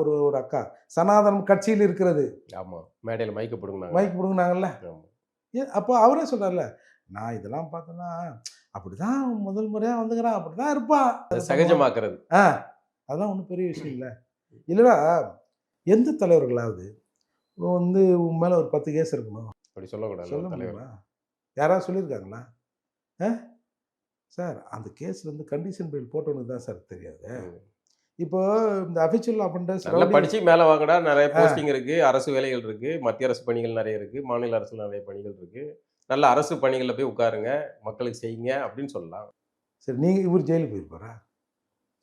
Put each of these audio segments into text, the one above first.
ஒரு ஒரு அக்கா சனாதனம் கட்சியில் இருக்கிறது. ஆமா, மேடையில் மைக்க பிடுங்கினாங்க. மைக் பிடுங்கினாங்கல்ல. ஆமா. அப்போ அவரே சொல்றாருல, நான் இதெல்லாம் பார்த்தேன்னா அப்படிதான் முதல் முறையா வந்துக்கிறான், அப்படிதான் இருப்பான். சகஜமாக்குறது. அதெல்லாம் ஒன்றும் பெரிய விஷயம் இல்லை. இல்லைடா, எந்த தலைவர்களாவது வந்து உன் மேலே ஒரு 10 கேஸ் இருக்கணும் அப்படி சொல்லக்கூடாது. சொல்ல முடியுமா? யாராவது சொல்லியிருக்காங்களா? சார் அந்த கேஸில் வந்து கண்டிஷன் பெயில் போட்டவனுக்கு தான் சார் தெரியாது. இப்போ இந்த அஃபிஷியல் அஃபெண்டர்ஸ் படிச்சு மேலே வாங்கடா, நிறைய போஸ்டிங் இருக்கு, அரசு வேலைகள் இருக்கு, மத்திய அரசு பணிகள் நிறைய இருக்கு, மாநில அரசு நிறைய பணிகள் இருக்கு, நல்ல அரசு பணிகளில் போய் உட்காருங்க, மக்களுக்கு செய்யுங்க அப்படின்னு சொல்லலாம். சரி, நீங்க இவர் ஜெயிலுக்கு போயிருப்பாரா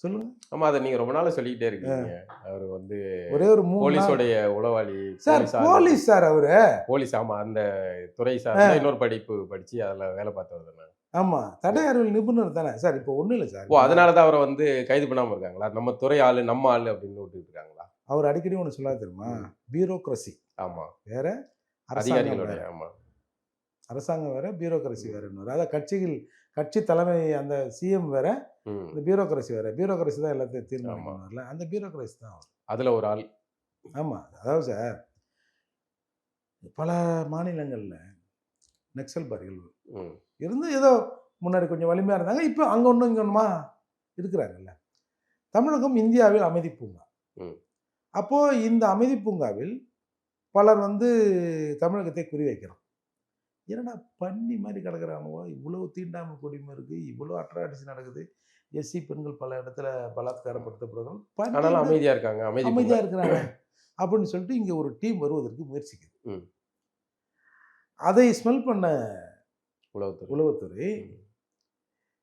சொல்லுங்க? ஆமா, அதை நீங்க ரொம்ப நாளா சொல்லிக்கிட்டே இருக்கீங்க. அவர் வந்து ஒரே ஒரு போலீஸோடைய உளவாளி சார். போலீஸ் சார் அவரு. போலீஸ். ஆமா, அந்த துறை சார்ந்த இன்னொரு படிப்பு படிச்சு அதில் வேலை பார்த்தவர் தானே. ஆமா, தடை அறிவியல் நிபுணர் தானே சார். இப்போ ஒன்றும் இல்லை சார். அதனால தான் அவரை வந்து கைது பண்ணாமல் இருக்காங்களா? நம்ம துறை ஆளு, நம்ம ஆளு அப்படின்னு விட்டுட்டு இருக்காங்களா? அவர் அடிக்கடி ஒன்று சொல்லாது தெரியுமா? பியூரோக்ரசி. ஆமா, வேற அதிகாரிகளுடைய. ஆமா, அரசாங்கம் வேற, பியூரோக்ரசி வேற. அதாவது கட்சி தலைமை அந்த சிஎம் வேற, இந்த பியூரோக்ரசி வேற. பியூரோக்ரசி தான் எல்லாத்தையும் தீர்மானிக்கணும்ல, அந்த பியூரோக்ரசி தான் அவர். அதுல ஒரு ஆள். ஆமா, அதாவது சார் பல மாநிலங்கள்ல நக்சல்பாரிகள் இருந்து ஏதோ முன்னாடி கொஞ்சம் வலிமையாக இருந்தாங்க. இப்போ அங்கே ஒன்றும் இங்கே ஒன்றுமா இருக்கிறாங்கல்ல. தமிழகம் இந்தியாவில் அமைதி பூங்கா. அப்போது இந்த அமைதி பூங்காவில் பலர் வந்து தமிழகத்தை குறிவைக்கிறோம். ஏன்னா பண்ணி மாதிரி கிடக்கிறானுவோ, இவ்வளோ தீண்டாமல் கொடுமை இருக்குது, இவ்வளோ அட்ராடிசி நடக்குது, எஸ்சி பெண்கள் பல இடத்துல பலாத்காரப்படுத்தப்படுறோம், அமைதியாக இருக்காங்க, அமைதியாக இருக்கிறாங்க அப்படின்னு சொல்லிட்டு இங்கே ஒரு டீம் வருவதற்கு முயற்சிக்குது. அதை ஸ்மெல் பண்ண உளவுத்துறை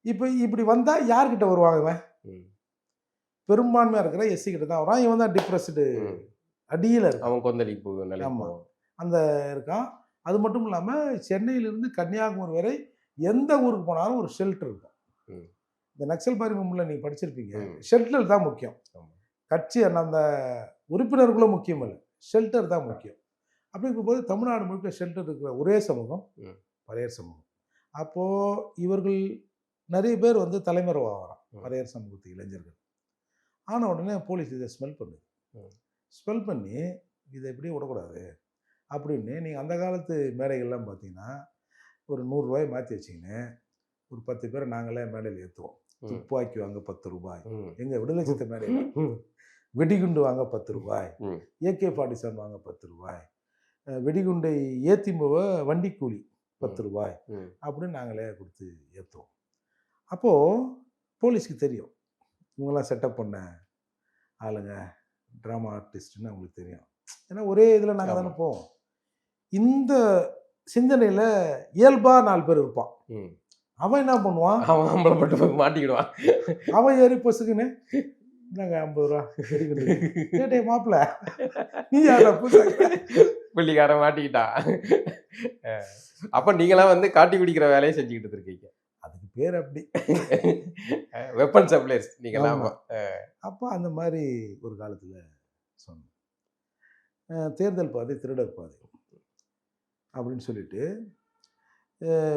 இப்போ இப்படி வந்தால் யார்கிட்ட வருவாங்க? பெரும்பான்மையாக இருக்கிற எஸ்சி கிட்ட தான் வரான். இவன் தான் டிப்ரெஸ்டு அடியில் இருக்கான், அவன் கொந்தளிப்பு. ஆமாம், அந்த இருக்கான். அது மட்டும் இல்லாமல் சென்னையிலிருந்து கன்னியாகுமரி வரை எந்த ஊருக்கு போனாலும் ஒரு ஷெல்டர் இருக்கும். இந்த நக்சல்பாரி மும்மில் நீங்கள் படிச்சிருப்பீங்க. ஷெல்டர் தான் முக்கியம். கட்சி அந்த உறுப்பினர்களுக்குள்ள முக்கியம் இல்லை, ஷெல்டர் தான் முக்கியம். அப்படி இருக்கும்போது தமிழ்நாடு முழுக்க ஷெல்டர் இருக்கிற ஒரே சமூகம் பறையர் சமூகம். அப்போது இவர்கள் நிறைய பேர் வந்து தலைமறைவாக வரான், பறையர் சமூகத்து இளைஞர்கள். ஆன உடனே போலீஸ் இதை ஸ்மெல் பண்ணுது. ஸ்மெல் பண்ணி இதை எப்படியும் விடக்கூடாது அப்படின்னு நீங்கள் அந்த காலத்து மேடைகள்லாம் பார்த்தீங்கன்னா ஒரு 100 ரூபாயை மாற்றி வச்சிங்கன்னு ஒரு 10 பேரை நாங்களே மேடையில் ஏற்றுவோம். துப்பாக்கி வாங்க 10 ரூபாய், எங்கள் விடுதலை சித்த மேடையில் வெடிகுண்டு வாங்க 10 ரூபாய், AK-47 வாங்க 10 ரூபாய், வெடிகுண்டை ஏற்றி போவ வண்டி கூலி 10 ரூபாய் அப்படின்னு நாங்களே கொடுத்து ஏற்றுவோம். அப்போது போலீஸ்க்கு தெரியும் இவங்கெல்லாம் செட்டப் பண்ண ஆளுங்க, ட்ராமா ஆர்டிஸ்ட்னு அவங்களுக்கு தெரியும். ஏன்னா ஒரே இதில் நாங்கள் தானே போவோம். இந்த சிந்தனையில் இயல்பாக 4 பேர் இருப்பான். அவன் என்ன பண்ணுவான்? அவன் நம்மளை மட்டும் போய் மாட்டிக்கிடுவான். அவன் ஏறி பொசுக்குன்னு நாங்க 50 ரூபா கேட்டே மாப்பிள்ள நீ யார புள்ளிக்காரன் மாட்டிக்கிட்டா. அப்ப நீங்களாம் வந்து காட்டி குடிக்கிற வேலையை செஞ்சுக்கிட்டு இருக்கீங்க. அதுக்கு பேர் அப்படி வெப்பன் சப்ளையர்ஸ் நீங்களாம். அப்போ அந்த மாதிரி ஒரு காலத்தில் சொன்னோம், தேர்தல் பாதை திருடர் பாதை அப்படின்னு சொல்லிட்டு,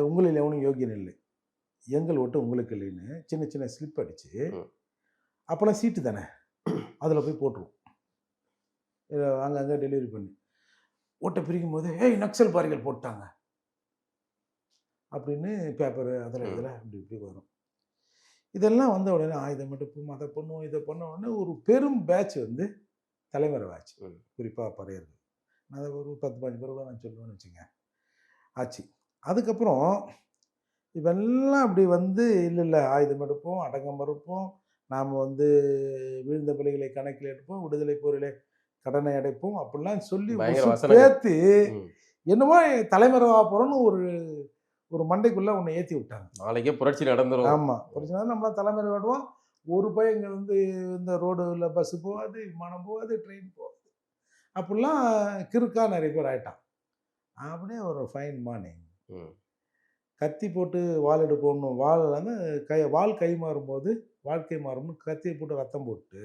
உங்களில் எவனும் யோகியன் இல்லை, எங்கள் ஓட்டு உங்களுக்கு இல்லைன்னு சின்ன சின்ன ஸ்லிப் அடித்து, அப்போல்லாம் சீட்டு தானே அதில் போய் போட்டுருவோம், அங்கங்கே டெலிவரி பண்ணி ஓட்டை பிரிக்கும் போது ஏய் நக்சல்பாரிகள் போட்டாங்க அப்படின்னு பேப்பர் அதில் இதில் அப்படி இப்படி வரும். இதெல்லாம் வந்த உடனே ஆயுதம் எடுப்போம், அதை பண்ணுவோம், இதை பண்ண உடனே ஒரு பெரும் பேட்ச் வந்து தலைமறைவாச்சு. குறிப்பாக பறையர்கள். நான் அதை ஒரு 10-15 பேர் கூட நான் சொல்லுவேன்னு வச்சுங்க ஆச்சு. அதுக்கப்புறம் இவெல்லாம் அப்படி வந்து இல்லை ஆயுதம் எடுப்போம், அடங்கம் மறுப்போம், நாம் வந்து வீழ்ந்த பிள்ளைகளை கணக்கில் எடுப்போம், விடுதலை போரிலே கடனை அடைப்போம் அப்படிலாம் சொல்லி சேர்த்து என்னமோ தலைமறைவாக போகிறோன்னு ஒரு மண்டைக்குள்ளே ஒன்று ஏற்றி விட்டாங்க. நாளைக்கே புரட்சி நடந்துடும். ஆமாம், புரட்சி நடந்து நம்மளாம் தலைமறை விடுவோம். ஒரு பையன் இங்கே வந்து இந்த ரோடில் பஸ்ஸு போகாது, விமானம் போகாது, ட்ரெயின் போகாது, அப்படிலாம் கிறுக்காக நிறைய பேர் ஆகிட்டான். அப்படியே ஒரு ஃபைன் மார்னிங் கத்தி போட்டு வால் எடுப்போம்னு வால் கை மாறும்போது வாழ்க்கை மாறும்னு கத்தியை போட்டு ரத்தம் போட்டு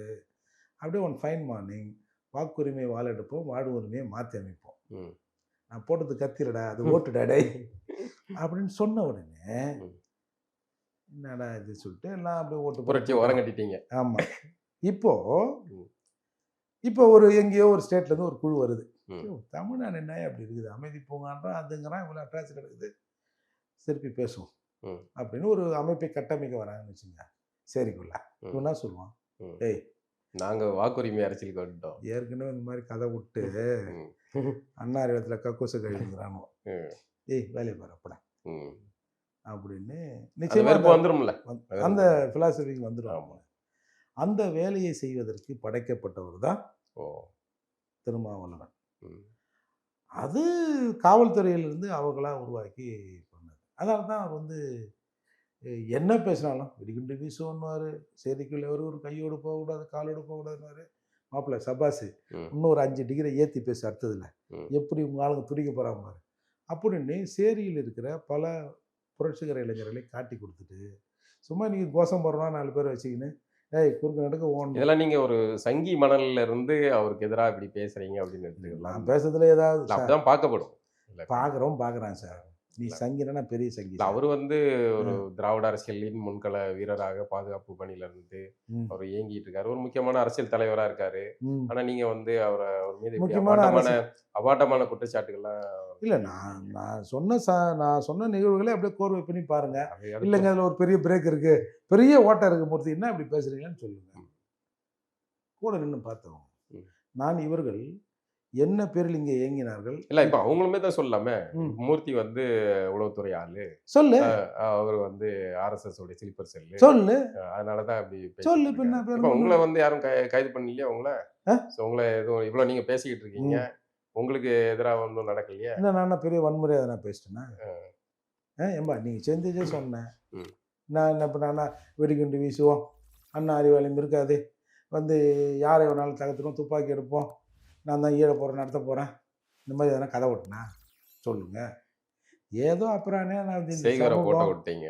அப்படியே ஒன் ஃபைன் மார்னிங் வாக்குரிமையை வால் எடுப்போம், வாடு உரிமையை மாற்றி அமைப்போம், நான் போட்டது கத்திரடா அது ஓட்டுடாடே அப்படின்னு சொன்ன உடனே என்னடா இது சொல்லிட்டு எல்லாம் அப்படியே ஓட்டு புரட்சி ஓரம் கட்டிட்டீங்க. ஆமாம். இப்போது இப்போ ஒரு எங்கேயோ ஒரு ஸ்டேட்லேருந்து ஒரு குழு வருது. ம். தமிழ்நாடு என்ன அப்படி இருக்குது, அமைதி பூங்கான்றான், அதுங்கிறான், இவ்வளோ அட்ராக்ஷன் நடக்குது, திருப்பி பேசுவோம் ம். அப்படின்னு ஒரு அமைப்பை கட்டமைக்க வராங்கன்னு வச்சுங்க. சரிக்குள்ள ம். இவன் என்ன சொல்லுவான், ம். ஏய் நாங்க வாக்குரிமை அரசியலுக்கு வந்துட்டோம். ஏற்கனவே இந்த மாதிரி கதை விட்டு ம். அண்ணா அறிவத்தில் கக்கூச கழிவுங்கிறானோ, ம். ஏய் வேலையை பாரு அப்படா ம். அப்படின்னு அந்த நிச்சயமா வெறுப்பு வந்துரும்ல. அந்த பிலாசபிக்கு வந்துடும். ஆமா. அந்த வேலையை செய்வதற்கு படைக்கப்பட்டவர் தான் ஓ. திருமாவளவன். ம். அது காவல்துறையிலிருந்து அவங்களா உருவாக்கி பண்ணது. அதனால தான் அவர் வந்து என்ன பேசினாலும் வெடிகுண்டு வீசுவோன்னுவார், செய்திக்குள்ள ஒரு கையோடு போகக்கூடாது, காலோடு போகக்கூடாதுன்னாரு. மாப்பிள்ளை சபாஸு, ம். இன்னும் ஒரு 5 டிகிரி ஏற்றி பேச அடுத்ததில்ல, ம். எப்படி உங்கள் ஆளுங்க துடிக்க போகிறாங்க பாரு அப்படின்னு சேரியில் இருக்கிற பல புரட்சிகர இளைஞர்களை காட்டி கொடுத்துட்டு, சும்மா நீங்கள் கோஷம் போடுறோன்னா 4 பேர் வச்சுக்கின்னு, ஏய் குறுக்க நடுக்க ஓடணும். இதெல்லாம் நீங்க ஒரு சங்கி மணல்ல இருந்து அவருக்கு எதிராக இப்படி பேசுறீங்க அப்படின்னு எடுத்துக்கலாம். நான் பேசுறதுல ஏதாவது அப்படிதான் பார்க்கப்படும். இல்ல, பார்க்குறான் சார். நீ சங்கினா பெரிய சங்கி இல்ல, அவரு வந்து ஒரு திராவிட அரசியலின் முன்கள வீரராக பாதுகாப்பு பணியில இருந்து அவர் இயங்கிட்டு இருக்காரு. ஒரு முக்கியமான அரசியல் தலைவரா இருக்காரு. ஆனா நீங்க வந்து அவர் மீது இப்படி முக்கியமான அபாண்டமான குற்றச்சாட்டுகள்லாம் இல்லை. நான் சொன்ன நிகழ்வுகளே அப்படியே கோர்வை பண்ணி பாருங்க. அது இல்லைங்க அதில் ஒரு பெரிய பிரேக் இருக்கு, பெரிய ஓட்டம் இருக்கு, மூர்த்தி என்ன இப்படி பேசுறீங்கன்னு சொல்லுங்க. கூட நின்று பார்த்தவங்க நான். இவர்கள் என்ன பேரில் இங்கே இயங்கினார்கள். இல்ல, இப்ப அவங்களுமே தான் சொல்லலாமே. மூர்த்தி வந்து உளவுத்துறை ஆளு, சொல்லு. அவர் வந்து ஆர்எஸ்எஸ் உடைய ஸ்லீப்பர் செல்லு, சொல்லு. அதனாலதான் அப்படி சொல்லு. இப்ப உங்களை வந்து யாரும் கைது பண்ணலையா? உங்களை எதுவும் இவ்வளவு நீங்க பேசிக்கிட்டு இருக்கீங்க, உங்களுக்கு எதிராக ஒன்றும் நடக்கலையா? என்ன நான் பெரிய வன்முறையாக நான் பேசிட்டேன்னா? ஏம்பா நீங்கள் செஞ்சதே சொன்னேன். நான் என்ன பண்ணா, வெடிகுண்டு வீசுவோம், அண்ணா அறிவாலயம் இருக்காது, வந்து யாரை வேணாலும் தகர்த்துடும், துப்பாக்கி எடுப்போம், நான் தான் ஈழ போகிறேன், நடத்த போகிறேன், இந்த மாதிரி எதனா கதை ஓட்டினா சொல்லுங்க. ஏதோ அப்புறம் நான் செய்கிற போட்டோ விட்டீங்க,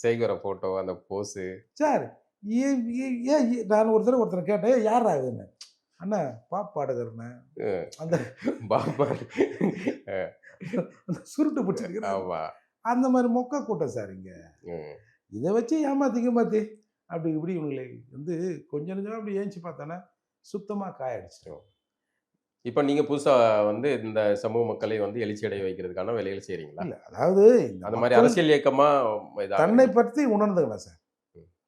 செய்கிற போட்டோ அந்த போஸு சார். நான் ஒருத்தரை கேட்டேன், யார் ஆகுதுன்னு. அண்ணா பாப்பாடுகிறண்ணே, அந்த பாப்பா அந்த சுருட்டு பிடிச்சிருக்கிறேன், அந்த மாதிரி மொக்க கூட்டம் சார் இங்கே. இதை வச்சு ஏமாத்தி அப்படி இப்படி இவங்களை வந்து கொஞ்சம் கொஞ்சம் அப்படி ஏஞ்சி பார்த்தானே சுத்தமாக காயடிச்சிடும். இப்போ நீங்கள் புதுசா வந்து இந்த சமூக மக்களை வந்து எழுச்சி அடைய வைக்கிறதுக்கான வேலைகள் செய்கிறீங்களா? இல்லை, அதாவது அந்த மாதிரி அரசியல் இயக்கமா தன்னை பற்றி உணர்ந்துக்கலாம் சார்,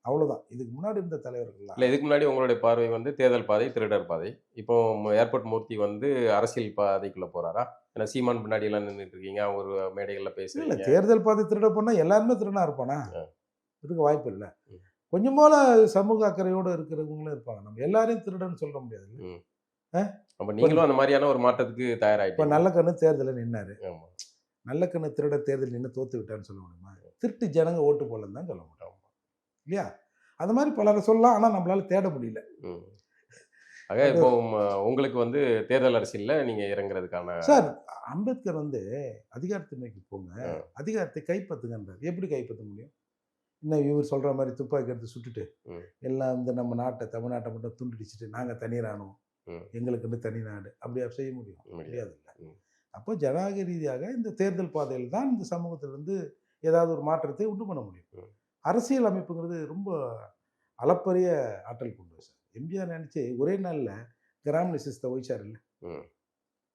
அவ்வளோதான். இதுக்கு முன்னாடி இருந்த தலைவர்கள் இல்லை, இதுக்கு முன்னாடி உங்களுடைய பார்வை வந்து தேர்தல் பாதை, திருடர் பாதை. இப்போ ஏர்போர்ட் மூர்த்தி வந்து அரசியல் பாதைக்குள்ள போறாரா? ஏன்னா சீமான் பின்னாடி எல்லாம் நின்றுட்டு இருக்கீங்க, ஒரு மேடைகளில் பேசுறீங்க. இல்லை, தேர்தல் பாதை திருட போனால் எல்லாருமே திருடனா இருப்பானா? இருக்க வாய்ப்பு இல்லை. கொஞ்சம் போல சமூக அக்கறையோடு இருக்கிறவங்களும் இருப்பாங்க. நம்ம எல்லாரையும் திருடன்னு சொல்ல முடியாது. அப்போ நீங்களும் அந்த மாதிரியான ஒரு மாற்றத்துக்கு தயாராகிட்டு. இப்போ நல்லக்கண்ணு தேர்தலில் நின்னாரு, நல்லக்கண்ணு திருட தேர்தல் நின்று தோத்து விட்டான்னு சொல்ல முடியுமா? திருட்டு ஜனங்க ஓட்டு போடலன்னு தான் சொல்ல முடியும் இல்லையா? அது மாதிரி பலரை சொல்லலாம், ஆனால் நம்மளால தேட முடியல. ஆக இப்போ உங்களுக்கு வந்து தேர்தல் அரசியலில் நீங்கள் இறங்குறதுக்கான சார், அம்பேத்கர் வந்து அதிகாரத்தை நோக்கி போங்க, அதிகாரத்தை கைப்பற்றுங்கன்றார். எப்படி கைப்பற்ற முடியும்? இன்னும் இவர் சொல்கிற மாதிரி துப்பாக்கி எடுத்து சுட்டுட்டு எல்லாம் இந்த நம்ம நாட்டை, தமிழ்நாட்டை மட்டும் துண்டிடிச்சிட்டு நாங்கள் தனி ராணுவம், எங்களுக்குன்னு தனி நாடு, அப்படியா செய்ய முடியும்? முடியாது இல்லை. அப்போ ஜனநாயக ரீதியாக இந்த தேர்தல் பாதையில் தான் இந்த சமூகத்திலிருந்து ஏதாவது ஒரு மாற்றத்தை உண்டு பண்ண முடியும். அரசியல் அமைப்புங்கிறது ரொம்ப அளப்பரிய ஆற்றல் கொண்டு சார். எம்ஜிஆர் நினச்சி ஒரே நாளில் கிராம சிஸ்தை ஒழிச்சார் இல்லை.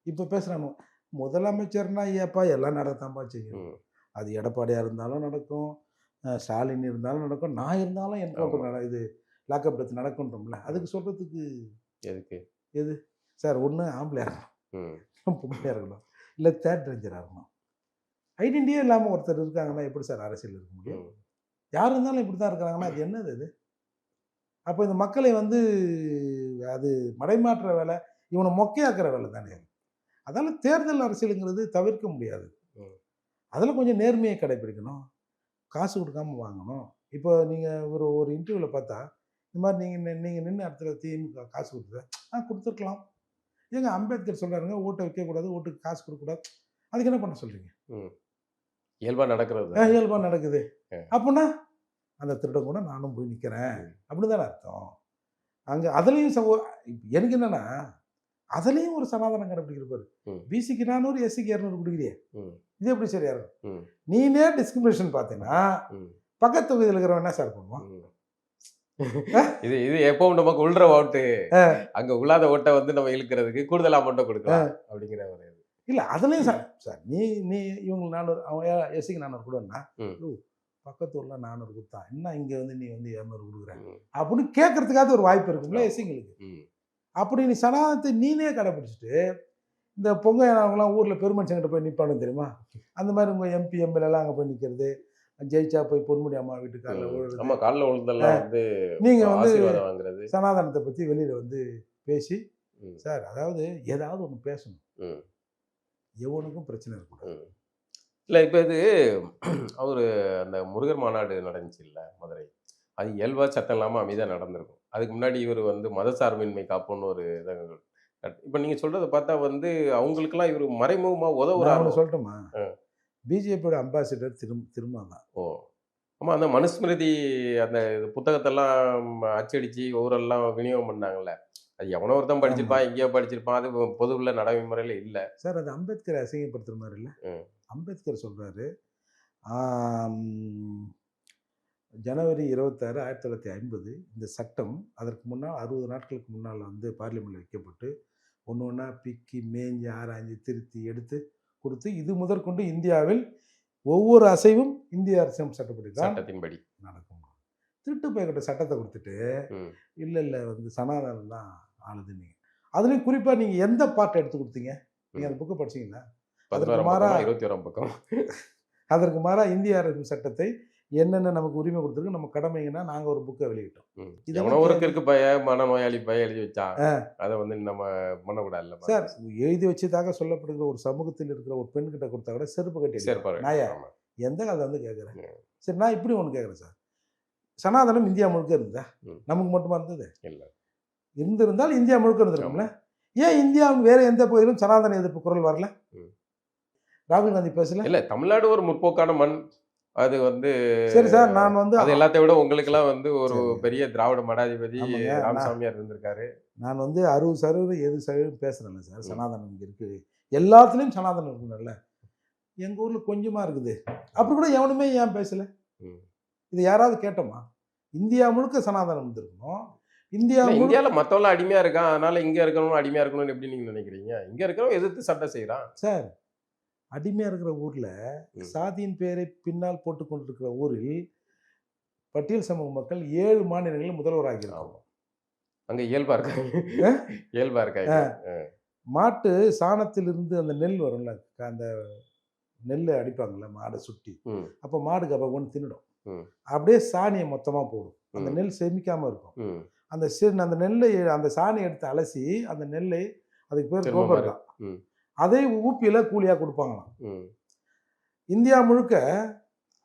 இப்போ பேசுகிறாங்க முதலமைச்சர்னா ஏப்பா எல்லாம் நடத்தாம்பா செய்யும். அது எடப்பாடியாக இருந்தாலும் நடக்கும், ஸ்டாலின் இருந்தாலும் நடக்கும், நான் இருந்தாலும் என்கவுண்டர் இது லாக்அப் டெத் நடக்குன்றோம்ல. அதுக்கு சொல்கிறதுக்கு எது சார்? ஒன்று ஆம்பளையாக இருக்கணும், பொம்பளையாக இருக்கணும், இல்லை தேர்ட் ரேஞ்சராக இருக்கணும். ஐடென்டிட்டியே இல்லாமல் ஒருத்தர் இருக்காங்கன்னா எப்படி சார் அரசியல் இருக்க முடியும்? யார் இருந்தாலும் இப்படி தான் இருக்கிறாங்கன்னா அது என்னது அது? அப்போ இந்த மக்களை வந்து அது மடைமாற்ற வேலை, இவனை மொக்கையாக்குற வேலை தானே. அதனால் தேர்தல் அரசியலுங்கிறது தவிர்க்க முடியாது. அதில் கொஞ்சம் நேர்மையை கடைப்பிடிக்கணும், காசு கொடுக்காமல் வாங்கணும். இப்போ நீங்கள் ஒரு இன்டர்வியூவில் பார்த்தா இந்த மாதிரி நீங்கள் நின்று இடத்துல திமுக காசு கொடுத்துருக்க கொடுத்துருக்கலாம். ஏங்க அம்பேத்கர் சொல்கிறாருங்க ஓட்டை வைக்கக்கூடாது, ஓட்டுக்கு காசு கொடுக்கக்கூடாது, அதுக்கு என்ன பண்ண சொல்கிறீங்க? இயல்பாக நடக்கிறது, இயல்பாக நடக்குது. அப்படின்னா அந்த திருடம் கூட நானும் போய் நிற்கிறேன் அப்படின்னு தானே அர்த்தம். அங்கே அதுலேயும் எனக்கு என்னென்னா அதுலேயும் ஒரு சமாதானம் கடைப்பிடிக்கிறப்பாரு. பிசிக்கு 400, எஸ்சிக்கு 200 கொடுக்குறியே, இது எப்படி சரியா இருக்கும்? நீனே டிஸ்கிரிமினேஷன் பார்த்தீங்கன்னா பக்கத்து தொகுதியில் இருக்கிறவன் என்ன சார் பண்ணுவான்? இது இது எப்பவும் நமக்கு உள்ற ஓட்டு அங்க உள்ளாத ஓட்டை வந்து நம்ம இழுக்கிறதுக்கு கூடுதல் அமௌண்ட்டை கொடுக்கலாம் அப்படிங்கிற ஒரு இது. இல்லை அதுலேயும் சார் சார் நீ நீ இவங்க 400 அவங்க எஸ்சிக்கு 400 கொடுன்னா பக்கத்து ஊரில் 400 கொடுத்தா என்ன இங்கே வந்து நீ வந்து 200 கொடுக்குற அப்படின்னு கேட்கறதுக்காவது ஒரு வாய்ப்பு இருக்கும்ல எஸ்சிங்களுக்கு. அப்படி நீ சனாதனத்தை நீனே கடைப்பிடிச்சிட்டு இந்த பொங்கையானவங்களாம் ஊரில் பெருமனுஷங்கிட்ட போய் நிற்பானு தெரியுமா, அந்த மாதிரி உங்கள் எம்பி எம்எல்ஏலாம் அங்கே போய் நிற்கிறது, ஜெயிச்சா போய் பொன்முடி அம்மா வீட்டு காலில் விழுந்தெல்லாம் வந்து நீங்கள் வந்து வாங்குறது சனாதனத்தை பற்றி வெளியில் வந்து பேசி சார் அதாவது ஏதாவது ஒன்று பேசணும், எவனுக்கும் பிரச்சனை இருக்கக்கூடாது. இல்லை இப்போ இது அவர் அந்த முருகர் மாநாடு நடந்துச்சு இல்லை மதுரை, அது இயல்பா சட்டம் இல்லாமல் அமைதியாக நடந்திருக்கும். அதுக்கு முன்னாடி இவர் வந்து மதசார்பின்மை காப்புன்னு ஒரு இதை இப்போ நீங்கள் சொல்கிறத பார்த்தா வந்து அவங்களுக்கெல்லாம் இவர் மறைமுகமாக உதவுறாரு. சொல்லட்டுமா, பிஜேபியோட அம்பாசிடர் திரும்ப தான். ஓ ஆமாம், அந்த மனுஸ்மிருதி அந்த புத்தகத்தெல்லாம் அச்சடித்து ஊரெல்லாம் விநியோகம் பண்ணாங்கல்ல, அது எவனோ ஒருத்தன் படிச்சிருப்பான், எங்கேயோ படிச்சிருப்பான், அது பொதுவில் நடைமுறையில் இல்லை சார். அது அம்பேத்கரை அசிங்கப்படுத்துற மாதிரி இல்லை. அம்பேத்கர் சொல்கிறாரு ஜனவரி 26, 1950 இந்த சட்டம் அதற்கு முன்னால் 60 நாட்களுக்கு முன்னால் வந்து பார்லிமெண்ட்டில் வைக்கப்பட்டு ஒன்று ஒன்றா பிக்கி மேஞ்சி ஆராய்ஞ்சி திருத்தி எடுத்து கொடுத்து இது முதற்கொண்டு இந்தியாவில் ஒவ்வொரு அசைவும் இந்திய அரசியல் சட்டத்தின்படி நடக்கும். திருட்டு போய்கிட்ட சட்டத்தை கொடுத்துட்டு இல்லை வந்து சனாதனம் தான் ஆளுது. நீங்கள் அதுலேயும் குறிப்பாக நீங்கள் எந்த பார்ட் எடுத்து கொடுத்தீங்க? நீங்கள் அந்த புக்கை படிச்சிங்களா? அதற்கு மாறாக 21 பக்கம். அதற்கு மாறாக இந்திய அரசியல் சட்டத்தை என்னென்ன நமக்கு உரிமை கொடுத்துருக்கு நம்ம கடமைங்கன்னா நாங்கள் ஒரு புக்கை வெளியிட்டோம். இருக்கு பய மனநோயாளி பய எழுதி வச்சா அதை வந்து நம்ம பண்ணக்கூடாது சார். எழுதி வச்சதாக சொல்லப்படுகிற ஒரு சமூகத்தில் இருக்கிற ஒரு பெண் கிட்ட கொடுத்தா கூட செருப்பு கட்டி நாயா எந்த காலத்தை வந்து கேட்குறேன். சரி, நான் இப்படி ஒன்று கேட்குறேன் சார். சனாதனம் இந்தியா முழுக்க இருந்தா நமக்கு மட்டுமா இருந்தது? இல்லை, இருந்திருந்தால் இந்தியா முழுக்க இருந்திருக்கும்ல. ஏன் இந்தியாவின் வேற எந்த பகுதியிலும் சனாதன எதிர்ப்பு குரல் வரல? ராகுல் காந்தி பேசல? இல்லை, தமிழ்நாடு ஒரு முற்போக்கான மண். அது வந்து சரி சார், நான் வந்து அது எல்லாத்தையும் விட உங்களுக்கெல்லாம் வந்து ஒரு பெரிய திராவிட மடாதிபதி ராமசாமியார் இருந்திருக்காரு. நான் வந்து 60% 70% பேசுறேன்ல சார். சனாதனம் இங்கே இருக்கு, எல்லாத்துலேயும் சனாதனம் இருக்குல்ல. எங்கள் ஊரில் கொஞ்சமாக இருக்குது, அப்படி கூட எவனுமே ஏன் பேசலை? இது யாராவது கேட்டோமா? இந்தியா முழுக்க சனாதனம் இருந்திருக்கணும். இந்தியாவில் மற்றவெல்லாம் அடிமையாக இருக்கான், அதனால இங்கே இருக்கணும் அடிமையாக இருக்கணும்னு எப்படி நீங்கள் நினைக்கிறீங்க? இங்கே இருக்கிறவங்க எதிர்த்து சட்டம் செய்கிறான் சார். அடிமையாக இருக்கிற ஊரில் சாதியின் பெயரை பின்னால் போட்டு கொண்டிருக்கிற ஊரில் பட்டியல் சமூக மக்கள் 7 மாநிலங்களில் முதல்வராகிறாங்க. அங்கே இயல்பா இருக்காங்க, இயல்பா இருக்காங்க. மாட்டு சாணத்திலிருந்து அந்த நெல் வரும்ல, அந்த நெல்லை அடிப்பாங்கல்ல மாடை சுட்டி, அப்போ மாடுக்கு அப்போ ஒன்று தின்னுடும். அப்படியே சாணியை மொத்தமாக போடும், அந்த நெல் செமிக்காமல் இருக்கும். அந்த நெல்லை அந்த சாணியை எடுத்து அலசி அந்த நெல்லை, அதுக்கு பேர் கோபர் தான், அதை ஊப்பியில் கூலியாக கொடுப்பாங்களாம். இந்தியா முழுக்க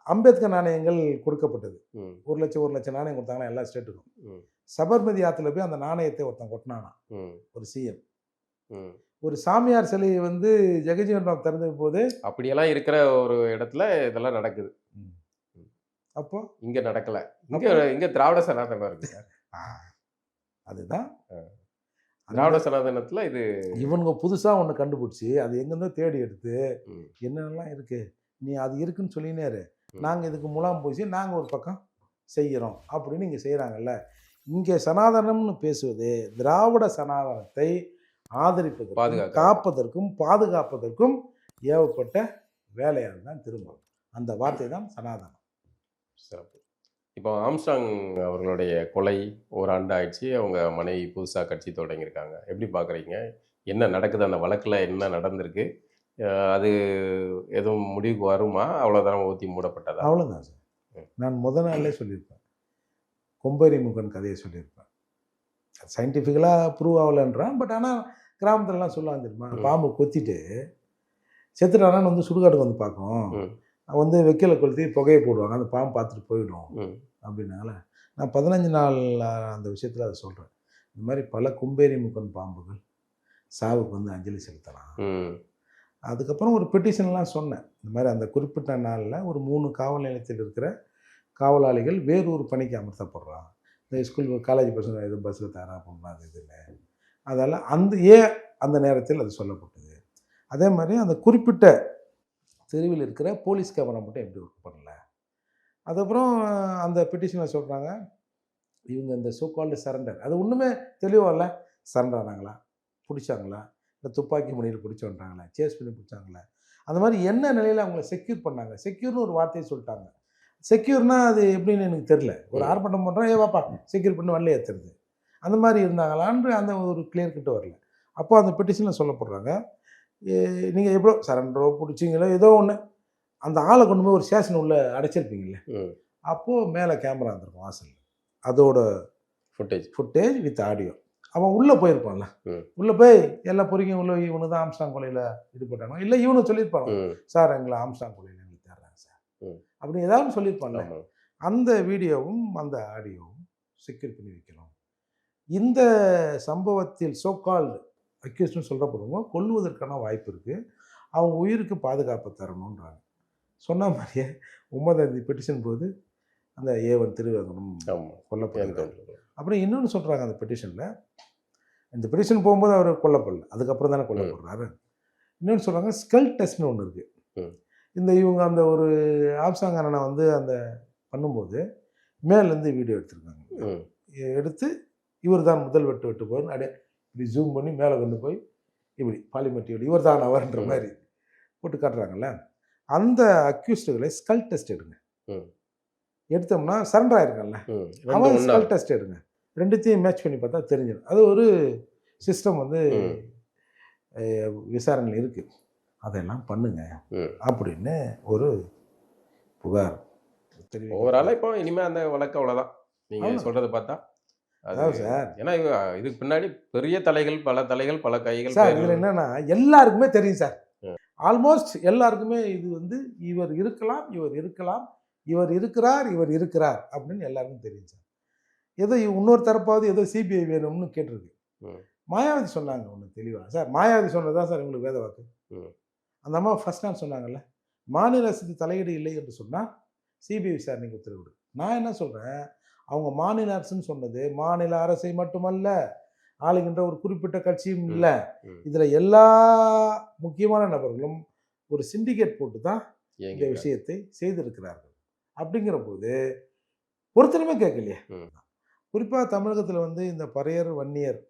அம்பேத்கர் நாணயங்கள் கொடுக்கப்பட்டது. 1 லட்சம் நாணயம் கொடுத்தாங்கன்னா எல்லா ஸ்டேட்டுக்கும். சபர்மதி ஆற்றுல போய் அந்த நாணயத்தை ஒருத்தன் கொட்டினானா ஒரு சிஎம். ஒரு சாமியார் சிலையை வந்து ஜெகஜீவன் ராம் திறந்த போது அப்படியெல்லாம் இருக்கிற ஒரு இடத்துல இதெல்லாம் நடக்குது. அப்போ இங்கே நடக்கலை, இங்கே திராவிட சனாதனம் இருக்கு சார். அதுதான் திராவிட சனாதனத்தில் இது இவனுங்க புதுசாக ஒன்று கண்டுபிடிச்சி அது எங்கேருந்தோ தேடி எடுத்து என்னென்னலாம் இருக்குது நீ அது இருக்குன்னு சொல்லினேரு, நாங்கள் இதுக்கு முலாம் போச்சு நாங்கள் ஒரு பக்கம் செய்கிறோம் அப்படின்னு இங்கே செய்கிறாங்கல்ல. இங்கே சனாதனம்னு பேசுவது திராவிட சனாதனத்தை ஆதரிப்பதற்கும் காப்பதற்கும் பாதுகாப்பதற்கும் ஏவப்பட்ட வேலையாக தான் திரும்ப அந்த வார்த்தை தான் சனாதனம். சிறப்பு. இப்போ ஆம்ஸ்ட்ராங் அவர்களுடைய கொலை ஒரு ஆண்டு ஆயிடுச்சு, அவங்க மனைவி புதுசாக கட்சி தொடங்கியிருக்காங்க. எப்படி பார்க்குறீங்க? என்ன நடக்குது அந்த வழக்கில், என்ன நடந்திருக்கு? அது எதுவும் முடிவுக்கு வருமா? அவ்வளோதான் ஊற்றி மூடப்பட்டதா? அவ்வளோதான் சார். நான் நாளே சொல்லியிருப்பேன், கொம்பேரி முகன் கதையை சொல்லியிருப்பேன். சயின்டிஃபிக்கலாக ப்ரூவ் ஆகலைன்றான், பட் ஆனால் கிராமத்துலலாம் சொல்லுவாங்க தெரியுமா, பாம்பு கொத்திட்டு செத்துட்டானான்னு வந்து சுடுகாட்டுக்கு வந்து பார்க்கும், வந்து வைக்கலை கொளுத்தி புகையை போடுவாங்க, அந்த பாம்பு பார்த்துட்டு போயிடும் அப்படின்னால நான் 15 நாள் அந்த விஷயத்தில் அதை சொல்கிறேன். இந்த மாதிரி பல கும்பேரி முக்கன் பாம்புகள் சாவுக்கு வந்து அஞ்சலி செலுத்தலாம். அதுக்கப்புறம் ஒரு பெட்டிஷன்லாம் சொன்னேன், இந்த மாதிரி அந்த குறிப்பிட்ட நாளில் ஒரு 3 காவல் நிலையத்தில் இருக்கிற காவலாளிகள் வேறு ஒரு பணிக்கு அமர்த்தப்படுறான். இந்த ஸ்கூல் காலேஜ் பசங்க எதுவும் பஸ்ஸில் தயாராக பண்ணலாம் அது இதுன்னு, அதெல்லாம் அந்த நேரத்தில் அது சொல்லப்பட்டது. அதே மாதிரி அந்த குறிப்பிட்ட தெருவில் இருக்கிற போலீஸ் கேமரா மட்டும் எப்படி ஒர்க் பண்ணல. அதுக்கப்புறம் அந்த பெட்டிஷனில் சொல்கிறாங்க, இவங்க இந்த சோ கால்டு சரண்டர் அது ஒன்றுமே தெளிவாக இல்லை. சரண்டர் ஆனாங்களா, பிடிச்சாங்களா, இல்லை துப்பாக்கி முனையில் பிடிச்சி வந்துட்டாங்களா, சேஸ் பண்ணி பிடிச்சாங்களா, அந்த மாதிரி என்ன நிலையில் அவங்கள செக்யூர் பண்ணாங்க. செக்யூர்னு ஒரு வார்த்தையை சொல்லிட்டாங்க. செக்யூர்னா அது எப்படின்னு எனக்கு தெரில. ஒரு ஆர்ப்பாட்டம் பண்ணுறோம், ஏ வாப்பா செக்யூர் பண்ணி வண்டியை ஏற்றுறது, அந்த மாதிரி இருந்தாங்களான்னு அந்த ஒரு கிளியர் கிட்ட வரல. அப்போ அந்த பெட்டிஷனில் சொல்லப்படுறாங்க, நீங்கள் எவ்வளோ சரண்டரோ பிடிச்சிங்களோ ஏதோ ஒன்று அந்த ஆளை கொண்டு போய் ஒரு ஸ்டேஷன் உள்ள அடைச்சிருப்பீங்கல்ல, அப்போது மேலே கேமரா இருந்திருக்கும் வாசலில், அதோட ஃபுட்டேஜ் வித் ஆடியோ. அவன் உள்ளே போயிருப்பான்ல, உள்ளே போய் எல்லா பொறிக்கும் உள்ள இவனு தான் ஆம்ஸ்டாங் கொலையில் ஈடுபட்டானோ, இல்லை இவனு சொல்லியிருப்பாங்க, சார் எங்களை ஆம்ஸ்டாங் கொலையில் எங்களுக்கு தேடுறாங்க சார் அப்படி ஏதாவது சொல்லியிருப்பான்ல. அந்த வீடியோவும் அந்த ஆடியோவும் செக்யூர் பண்ணி வைக்கணும். இந்த சம்பவத்தில் சோகால்டு அக்யூஸ்ட்னு சொல்கிறப்படுவங்க கொல்லுவதற்கான வாய்ப்பு இருக்குது, அவங்க உயிருக்கு பாதுகாப்பு தரணுன்றாங்க. சொன்ன மாதிரியே 9ஆம் பெட்டிஷன் போது அந்த ஏவன் திருவேங்கடம் கொல்லப்படுறாங்க. அப்புறம் இன்னொன்று சொல்கிறாங்க அந்த பெட்டிஷனில், இந்த பெட்டிஷன் போகும்போது அவர் கொல்லப்படல, அதுக்கப்புறம் தானே கொல்லப்படுறாரு. இன்னொன்று சொல்கிறாங்க ஸ்கல் டெஸ்ட்னு ஒன்று இருக்குது. இந்த இவங்க அந்த ஒரு ஆம்ஸ்டாங் அண்ணனை வந்து அந்த பண்ணும்போது மேலேருந்து வீடியோ எடுத்துருக்காங்க. எடுத்து இவர் தான் முதல் வெட்டு போய் அப்படியே இப்படி ஜூம் பண்ணி மேலே கொண்டு போய் இப்படி பாலிமெட்டியோடு இவர் தான் அவர்ன்ற மாதிரி போட்டு காட்டுறாங்கல்ல. அந்த அக்யூஸ்டுகளை ஸ்கல் டெஸ்ட் எடுங்க, எடுத்தோம்னா சரண்டர் ஆயிருக்கல, அவன் ஸ்கல் டெஸ்ட் எடுங்க, ரெண்டுத்தையும் மேட்ச் பண்ணி பார்த்தா தெரிஞ்சிடும். அது ஒரு சிஸ்டம் வந்து விசாரணையில் இருக்குது, அதெல்லாம் பண்ணுங்க அப்படின்னு ஒரு புகார் தெரியும். ஓவராலாக இப்போ இனிமேல் அந்த வழக்கு அவ்வளோதான் நீங்கள் சொல்கிறத பார்த்தா. அதாவது சார், ஏன்னா இதுக்கு பின்னாடி பெரிய தலைகள், பல தலைகள், பல கைகள் சார். இதில் என்னன்னா எல்லாருக்குமே தெரியும் சார், ஆல்மோஸ்ட் எல்லாருக்குமே இது வந்து இவர் இருக்கலாம், இவர் இருக்கலாம், இவர் இருக்கிறார், இவர் இருக்கிறார் அப்படின்னு எல்லாருக்கும் தெரியும் சார். ஏதோ இன்னொரு தரப்பாவது ஏதோ சிபிஐ வேணும்னு கேட்டிருக்கு. மாயாவதி சொன்னாங்க ஒன்று தெளிவாக சார், மாயாவதி சொன்னது தான் சார் உங்களுக்கு வேத வாக்கு. அந்த அம்மா ஃபர்ஸ்ட் நான் சொன்னாங்கல்ல, மாநில அரசுக்கு தலையீடு இல்லை என்று சொன்னால் சிபிஐ விசாரணைக்கு உத்தரவிடு. நான் என்ன சொல்கிறேன், அவங்க மாநில அரசுன்னு சொன்னது மாநில அரசை மட்டுமல்ல, ஆளுகின்ற ஒரு குறிப்பிட்ட கட்சியும் இல்லை, இதில் எல்லா முக்கியமான நபர்களும் ஒரு சிண்டிகேட் போட்டு தான் இந்த விஷயத்தை செய்திருக்கிறார்கள். அப்படிங்கிற போது ஒருத்தருமே கேட்கலையே. குறிப்பாக தமிழகத்தில் வந்து இந்த பறையர் வன்னியர்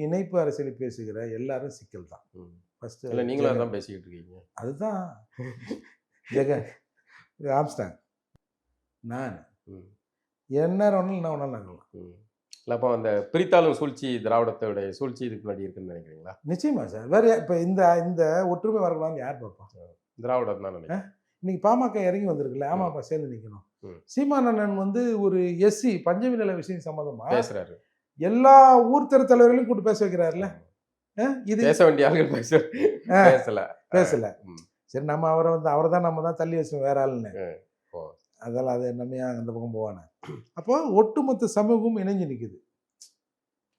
இணைப்பு அரசியலை பேசுகிற எல்லாரும் சிக்கல் தான். ஃபர்ஸ்ட் நீங்களும் தான் பேசிக்கிட்டு இருக்கீங்க. அதுதான் ஜெகன் ஆம்ஸ்டாங் நான் என்ன ஒன்றும் நான் ஒன்றும் நாங்களாம். இல்லை அப்போ அந்த பிரித்தாளும் சூழ்ச்சி திராவிடத்தோடைய சூழ்ச்சி இதுக்கு முன்னாடி இருக்குன்னு நினைக்கிறீங்களா? நிச்சயமா சார். வேற இப்போ இந்த இந்த ஒற்றுமை வரக்கூடாதுன்னு யார் பார்ப்பா? திராவிடம் தான் நினைக்கிறேன். இன்னைக்கு பாமக இறங்கி வந்திருக்குல்ல, ஆமாப்பா சேர்ந்து நிற்கணும். சீமானண்ணன் வந்து ஒரு எஸ்சி பஞ்சமி நில விஷயம் சம்மந்தமா பேசுறாரு, எல்லா ஊர் தெரு தலைவர்களையும் கூட்டு பேச வைக்கிறாருல. இது பேச வேண்டிய ஆளுகள் பேசல. சரி, நம்ம அவரை வந்து அவரை தான் நம்ம தான் தள்ளி வச்சோம் வேற ஆளுன்னு, அதெல்லாம் அது நம்ம அந்த பக்கம் போவானே. அப்போ ஒட்டுமொத்த சமூகமும் இணைஞ்சு நிற்குது,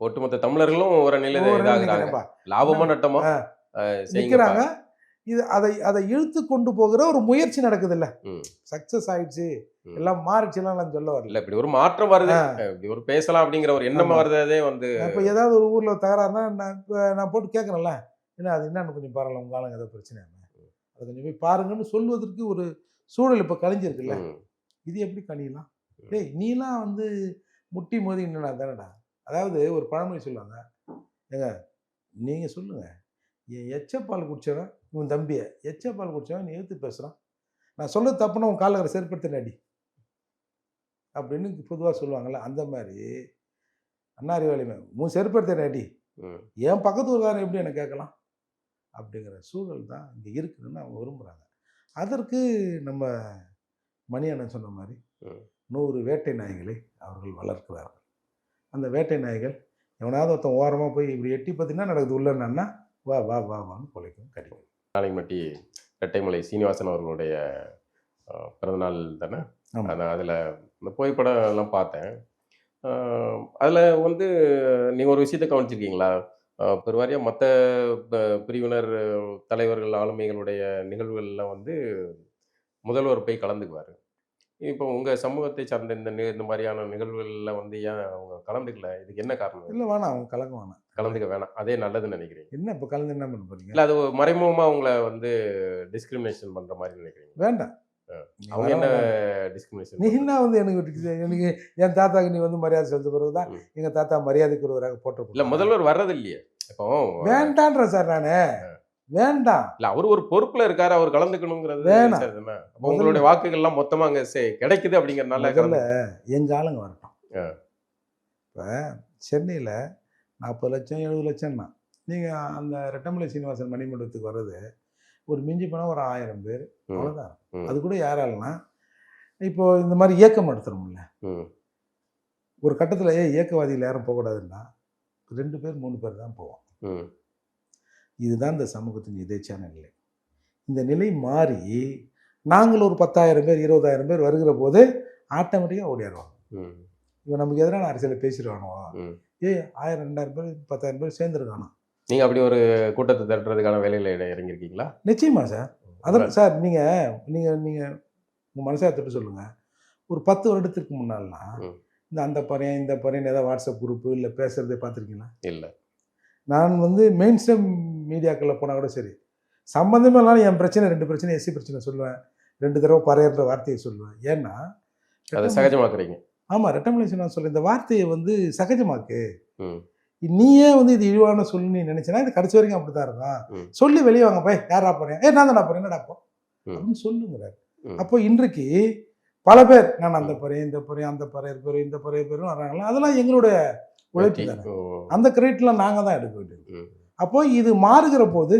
ஒட்டுமொத்த தமிழர்களும் ஒரு நிலையில லாபமா நட்டமா நிற்கிறாங்க. இது அதை இழுத்து கொண்டு போகிற ஒரு முயற்சி நடக்குது இல்ல, சக்சஸ் ஆயிடுச்சு, எல்லாம் மாறிடுச்சுலாம் நான் சொல்ல வரல. இப்படி ஒரு மாற்றம் வருது, இப்படி ஒரு பேசலாம் அப்படிங்கிற ஒரு எண்ணம் வருதே வந்து. இப்போ ஏதாவது ஒரு ஊர்ல தகராறுனா நான் போட்டு கேட்கறேன்ல, ஏன்னா அது என்னன்னு கொஞ்சம் பாருங்களேன், உங்க ஆளுங்க ஏதோ பிரச்சனை, அதை கொஞ்சம் போய் பாருங்கன்னு சொல்வதற்கு ஒரு சூழல் இப்போ கழிஞ்சிருக்குல்ல. இது எப்படி கணியலாம்? டேய் நீலாம் வந்து முட்டி மோதி என்னடா தானடா. அதாவது ஒரு பழமொழி சொல்லுவாங்க, ஏங்க நீங்கள் சொல்லுங்கள், என் எச்சப்பால் குடிச்சவன் இவன் தம்பியை எச்சப்பால் குடிச்சவன் நீ எடுத்து பேசுகிறான், நான் சொல்கிறது தப்புன்னா உன் காலில் செருப்படுத்த அடி அப்படின்னு பொதுவாக சொல்லுவாங்கள்ல. அந்த மாதிரி அண்ணாரி வேலைமை உன் செருப்படுத்த அடி, என் பக்கத்து ஊருக்காரன் எப்படி என்னை கேட்கலாம் அப்படிங்கிற சூழல் தான் இங்கே இருக்குதுன்னு அவங்க விரும்புகிறாங்க. அதற்கு நம்ம மணி அண்ணன் சொன்ன மாதிரி 100 வேட்டை நாய்களை அவர்கள் வளர்க்கிறார்கள். அந்த வேட்டை நாய்கள் எவனாவது ஒருத்தன் ஓரமாக போய் இப்படி எட்டி பார்த்தீங்கன்னா நடக்குது உள்ளன்னா வா வா வா வான்னு கொலைக்கும் கிடைக்கும். நாளைக்கு மட்டி ரெட்டைமலை சீனிவாசன் அவர்களுடைய பிறந்தநாள் தானே, அதில் இந்த புகைப்படம் எல்லாம் பார்த்தேன். அதில் வந்து நீங்கள் ஒரு விஷயத்தை கவனிச்சிருக்கீங்களா? பெருவாரியாக மற்ற பிரிவினர் தலைவர்கள் ஆளுமைகளுடைய நிகழ்வுகள்லாம் வந்து முதல்வர் போய் கலந்துக்குவார். இப்போ உங்கள் சமூகத்தை சார்ந்த இந்த மாதிரியான நிகழ்வுகளில் வந்து ஏன் அவங்க கலந்துக்கல? இதுக்கு என்ன காரணம்? இல்லை வேணாம், அவங்க கலந்துக்க வேணாம், அதே நல்லதுன்னு நினைக்கிறீங்க? என்ன இப்போ கலந்து என்ன பண்ண போறீங்க? இல்லை அது மறைமுகமாக அவங்கள வந்து டிஸ்கிரிமினேஷன் பண்ணுற மாதிரி நினைக்கிறீங்க? வேண்டாம், அவங்க என்ன டிஸ்கிரிமினேஷன்? நீனா வந்து எனக்கு என் தாத்தாக்கு நீ வந்து மரியாதை செலுத்த பிறகுதான் எங்க தாத்தா மரியாதைக்குரியவராக இல்ல போட்ட முதல்வர் வர்றது இல்லையே இப்போ. வேண்டான்ற சார் நானு வேண்டாம். இல்ல அவர் ஒரு பொறுப்புல இருக்காரு, அவர் கலந்துக்கணுங்கிறது வேணாம். சரி தானே. அப்போ உங்களுடைய வாக்குகள்லாம் மொத்தமா அங்க கிடைக்குது அப்படிங்கறதுனால முதல்ல எங்க ஆளுங்க வரட்டும். இப்ப சென்னையில 40 லட்சம் 70 லட்சம்னா நீங்க அந்த ரெட்டமலை சீனிவாசன் மணிமண்டபத்துக்கு வர்றது ஒரு மிஞ்சி போனா ஒரு 1000 பேர் அவ்வளவுதான். அது கூட யாராலனா இப்போ இந்த மாதிரி இயக்கம் நடத்துறோம்ல, ஒரு கட்டத்துல இயக்கவாதிகள் யாரும் போகக்கூடாதுன்னா 2 பேர் 3 பேர் தான் போவோம். இதுதான் இந்த சமூகத்தின் எதேச்சான நிலை. இந்த நிலை மாறி நாங்கள் ஒரு 10,000 பேர் 20,000 பேர் வருகிற போது ஆட்டோமேட்டிக்காக ஓடிடுவாங்க. இவன் நமக்கு எதிரான அரசியலை பேசிடுவானோ, 1000 2000 பேர் 10,000 பேர் சேர்ந்துருக்கானோ. நீங்க அப்படி ஒரு கூட்டத்தை திரட்டுறதுக்கான வேலையில இறங்கியிருக்கீங்களா? நிச்சயமா சார். அதான் சார் நீங்க நீங்க நீங்க உங்க மனசை தொட்டு சொல்லுங்க. ஒரு 10 வருடத்திற்கு முன்னால்னா அந்த பறையன் இந்த பறையன் ஏதாவது வாட்ஸ்அப் குரூப்பு இல்லை பேசுறதை பார்த்துருக்கீங்களா? இல்லை. நான் வந்து மெயின் ஸ்ட்ரீம் மீடியாக்களில் போனால் கூட சரி, சம்மந்தமே இல்லாமல் என் பிரச்சனை 2 பிரச்சனை எஸ்சி பிரச்சனை சொல்லுவேன், 2 தடவை பறையன்ற வார்த்தையை சொல்லுவேன். ஏன்னா அதை சகஜமாக்குறீங்க. ஆமாம், ரெட்டமலை நான் சொல்ல இந்த வார்த்தையை வந்து சகஜமாக்கு. நீயே வந்து இது இழிவான சொல்லு நீ நினைச்சனா இது கடைசி வரைக்கும் அப்படித்தான் இருக்கும். சொல்லி வெளியே வாங்க போய் யாரா போறேன், நான் தான் போறேன் என்னடா போ அப்படின்னு சொல்லுங்கிறார். அப்போ இன்றைக்கு பல பேர் நான் அந்த பறையன் இந்த பறையன் அந்த பறையர் பேர் இந்த பறையர் பேரும் வர்றாங்களா, அதெல்லாம் எங்களுடைய உழைப்பு தானே. அந்த கிரெடிட்லாம் நாங்கள் தான் எடுக்க வேண்டியது. அப்போ இது மாறுகிற போது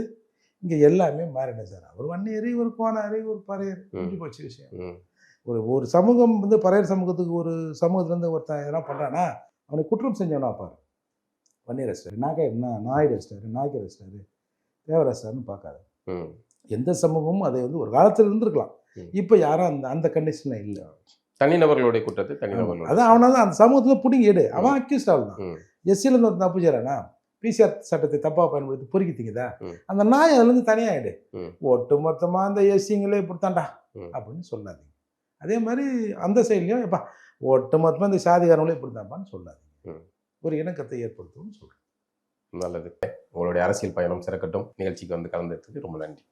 இங்கே எல்லாமே மாறினேன் சார். ஒரு வன்னியரி ஒரு கோனாரி ஒரு பறையர் முடிஞ்சு போச்சு விஷயம். ஒரு சமூகம் வந்து பறையர் சமூகத்துக்கு ஒரு சமூகத்துலேருந்து ஒருத்தன் எதனா பண்ணுறான்னா அவனை குற்றம் செஞ்சவனா பாரு. வன்னியர் ரசிட்டாரு, நாயுடு ரசிட்டாரு, நாய்க்கு ரசிட்டாரு, தேவர் ரசிட்டாருன்னு பார்க்காது. எந்த சமூகமும் அதை வந்து ஒரு காலத்தில் இருந்திருக்கலாம். இப்போ யாரும் அந்த கண்டிஷனில் இல்லை. தனிநபர்களுடைய குற்றத்தை தனிநபர்கள் அதான் அவனை தான் அந்த சமூகத்தில் பிடிங்கி எடு. அவன் அக்யூஸ்ட் ஆகுதான். எஸ்சியிலேருந்து ஒரு தப்பு செய்கிறானா, பிசிஆர் சட்டத்தை தப்பாக பயன்படுத்தி பொறுக்கிட்டீங்கதா, அந்த நாய் அதுலேருந்து தனியாக எடு. ஒட்டு மொத்தமாக அந்த எஸ்சிங்களே இப்படித்தாண்டா அப்படின்னு சொல்லாதீங்க. அதே மாதிரி அந்த சைட்லையும் எப்பா ஒட்டு மொத்தமாக இந்த சாதிகாரங்களே இப்படித்தான்ப்பான்னு சொல்லாதீங்க. ஒரு இணக்கத்தை ஏற்படுத்தும்னு சொல்கிறேன். நல்லது. உங்களுடைய அரசியல் பயணம் சிறக்கட்டும். நிகழ்ச்சிக்கு வந்து கலந்துறதுக்கு ரொம்ப நன்றி.